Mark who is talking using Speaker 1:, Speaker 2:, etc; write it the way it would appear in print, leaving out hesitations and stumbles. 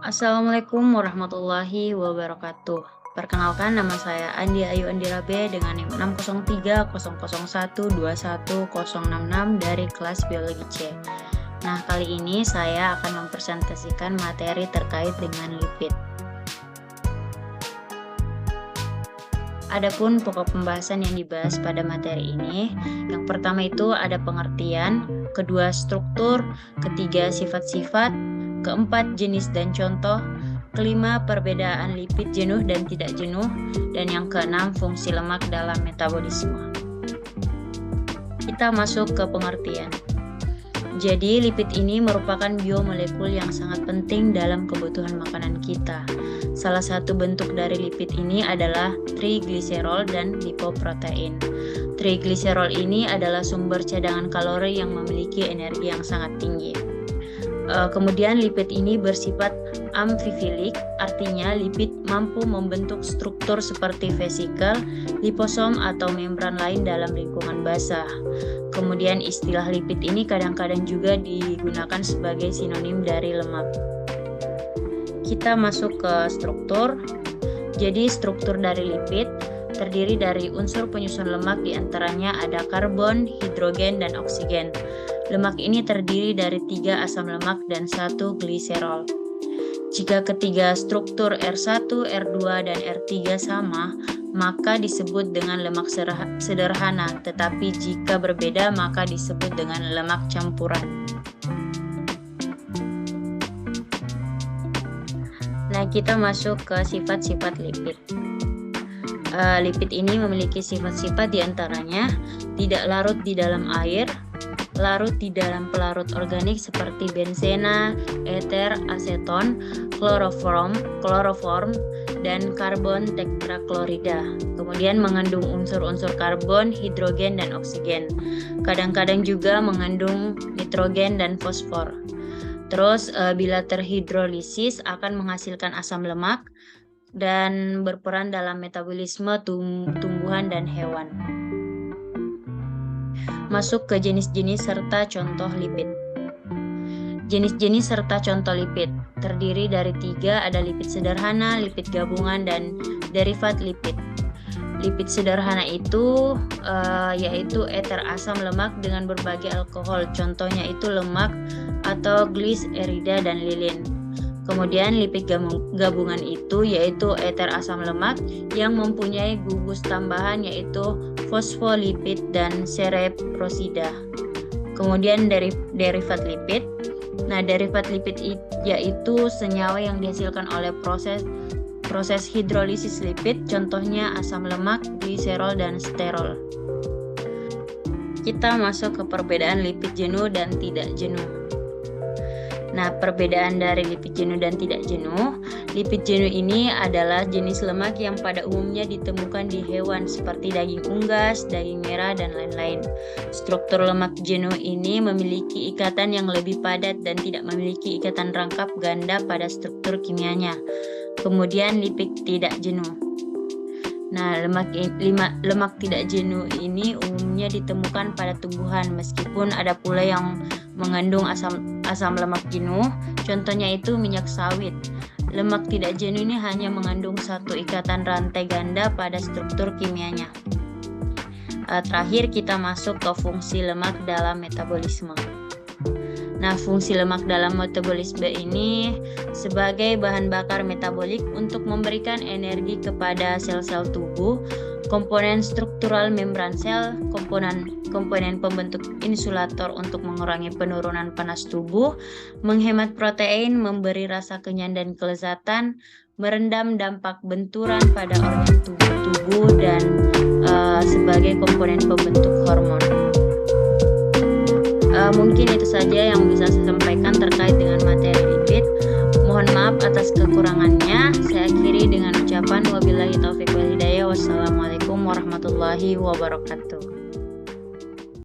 Speaker 1: Assalamualaikum warahmatullahi wabarakatuh. Perkenalkan, nama saya Andi Ayu Andirabe dengan NIM 60300121066 dari kelas Biologi C. Nah, kali ini saya akan mempresentasikan materi terkait dengan lipid. Adapun pokok pembahasan yang dibahas pada materi ini, yang pertama itu ada pengertian, kedua struktur, ketiga sifat-sifat, keempat jenis dan contoh, kelima perbedaan lipid jenuh dan tidak jenuh, dan yang keenam fungsi lemak dalam metabolisme. Kita masuk ke pengertian. Jadi lipid ini merupakan biomolekul yang sangat penting dalam kebutuhan makanan kita. Salah satu bentuk dari lipid ini adalah trigliserol dan lipoprotein. Trigliserol ini adalah sumber cadangan kalori yang memiliki energi yang sangat tinggi. Kemudian lipid ini bersifat amfifilik, artinya lipid mampu membentuk struktur seperti vesikel, liposom atau membran lain dalam lingkungan basah. Kemudian istilah lipid ini kadang-kadang juga digunakan sebagai sinonim dari lemak. Kita masuk ke struktur. Jadi struktur dari lipid terdiri dari unsur penyusun lemak, diantaranya ada karbon, hidrogen, dan oksigen. Lemak ini terdiri dari 3 asam lemak dan 1 gliserol. Jika ketiga struktur R1, R2, dan R3 sama, maka disebut dengan lemak sederhana, tetapi jika berbeda maka disebut dengan lemak campuran. Nah, kita masuk ke sifat-sifat lipid. Lipid ini memiliki sifat-sifat diantaranya tidak larut di dalam air, larut di dalam pelarut organik seperti benzena, eter, aseton, kloroform, dan karbon tetraklorida. Kemudian mengandung unsur-unsur karbon, hidrogen, dan oksigen. Kadang-kadang juga mengandung nitrogen dan fosfor. Terus bila terhidrolisis akan menghasilkan asam lemak dan berperan dalam metabolisme tumbuhan dan hewan. Masuk ke jenis-jenis serta contoh lipid. Jenis-jenis serta contoh lipid terdiri dari 3, ada lipid sederhana, lipid gabungan, dan derivat lipid. Lipid sederhana itu yaitu eter asam lemak dengan berbagai alkohol, contohnya itu lemak atau gliserida dan lilin. Kemudian lipid gabungan itu yaitu eter asam lemak yang mempunyai gugus tambahan yaitu fosfolipid dan serebrosida. Kemudian derivat lipid. Nah, derivat lipid yaitu senyawa yang dihasilkan oleh proses hidrolisis lipid, contohnya asam lemak, gliserol, dan sterol. Kita masuk ke perbedaan lipid jenuh dan tidak jenuh. Nah, perbedaan dari lipid jenuh dan tidak jenuh. Lipid jenuh ini adalah jenis lemak yang pada umumnya ditemukan di hewan seperti daging unggas, daging merah, dan lain-lain. Struktur lemak jenuh ini memiliki ikatan yang lebih padat dan tidak memiliki ikatan rangkap ganda pada struktur kimianya. Kemudian lipid tidak jenuh. Nah, lemak tidak jenuh ini umumnya ditemukan pada tumbuhan, meskipun ada pula yang mengandung asam lemak jenuh, contohnya itu minyak sawit. Lemak tidak jenuh ini hanya mengandung satu ikatan rantai ganda pada struktur kimianya. Terakhir kita masuk ke fungsi lemak dalam metabolisme. Nah, fungsi lemak dalam metabolisme ini sebagai bahan bakar metabolik untuk memberikan energi kepada sel-sel tubuh, komponen struktural membran sel, komponen pembentuk insulator untuk mengurangi penurunan panas tubuh, menghemat protein, memberi rasa kenyang dan kelezatan, merendam dampak benturan pada organ tubuh, dan sebagai komponen pembentuk hormon. Mungkin itu saja yang bisa saya sampaikan terkait dengan materi lipid. Mohon maaf atas kekurangannya. Saya akhiri dengan ucapan wabillahi taufiq wal hidayah. Wassalamualaikum warahmatullahi wabarakatuh.